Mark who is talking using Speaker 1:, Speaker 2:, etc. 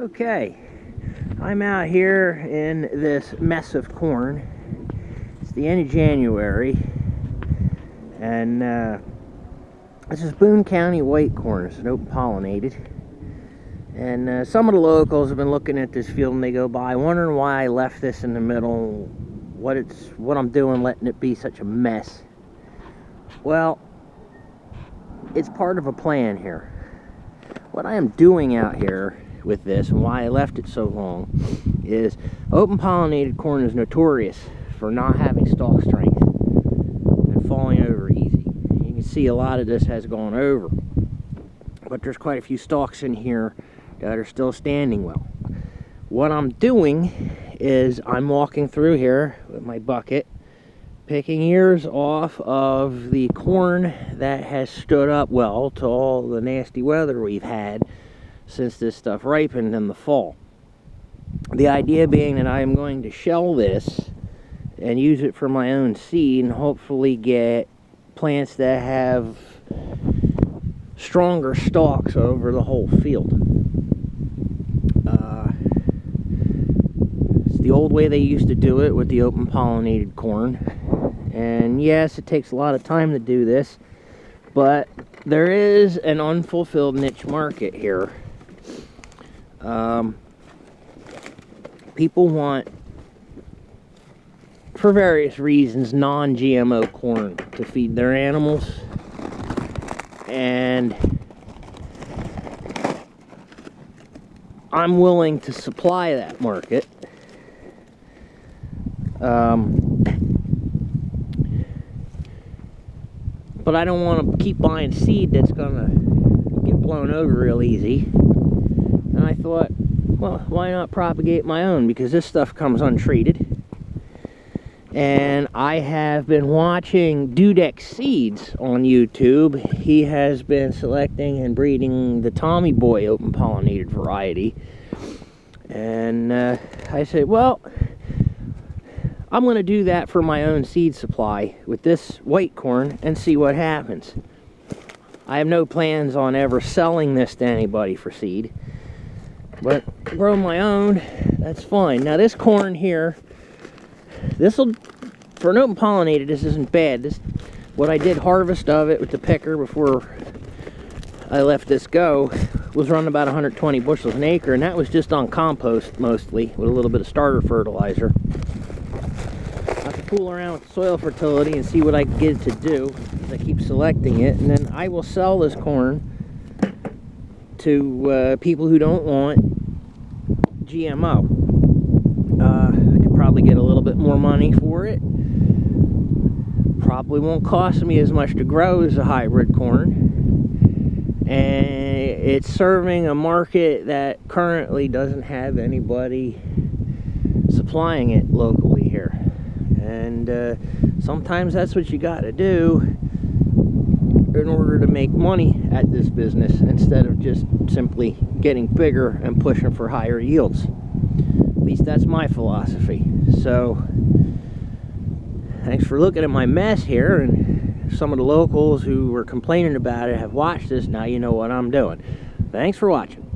Speaker 1: Okay, I'm out here in this mess of corn. It's the end of January, and this is Boone County white corn. It's an open pollinated, and some of the locals have been looking at this field and they go by wondering why I left this in the middle, what I'm doing letting it be such a mess. Well, it's part of a plan here. What I am doing out here with this, and why I left it so long, is open pollinated corn is notorious for not having stalk strength and falling over easy. You can see a lot of this has gone over, but there's quite a few stalks in here that are still standing well. What I'm doing is I'm walking through here with my bucket, picking ears off of the corn that has stood up well to all the nasty weather we've had since this stuff ripened in the fall. The idea being that I am going to shell this and use it for my own seed and hopefully get plants that have stronger stalks over the whole field. It's the old way they used to do it with the open pollinated corn. And yes, it takes a lot of time to do this, but there is an unfulfilled niche market here. People want, for various reasons, non-GMO corn to feed their animals, and I'm willing to supply that market. But I don't want to keep buying seed that's gonna get blown over real easy. And I thought, well, why not propagate my own? Because this stuff comes untreated. And I have been watching Dudek Seeds on YouTube. He has been selecting and breeding the Tommy Boy open pollinated variety. And I said, well, I'm going to do that for my own seed supply with this white corn and see what happens. I have no plans on ever selling this to anybody for seed, but grow my own, that's fine. Now this corn here, this'll, for an open pollinated, this isn't bad. This, what I did harvest of it with the picker before I let this go, was running about 120 bushels an acre, and that was just on compost mostly, with a little bit of starter fertilizer. I have to fool around with soil fertility and see what I can get it to do as I keep selecting it, and then I will sell this corn to people who don't want GMO. I could probably get a little bit more money for it. Probably won't cost me as much to grow as a hybrid corn, and it's serving a market that currently doesn't have anybody supplying it locally here. And sometimes that's what you got to do in order to make money at this business, instead of just simply getting bigger and pushing for higher yields. At least that's my philosophy. So thanks for looking at my mess here, and some of the locals who were complaining about it have watched this. Now you know what I'm doing. Thanks for watching.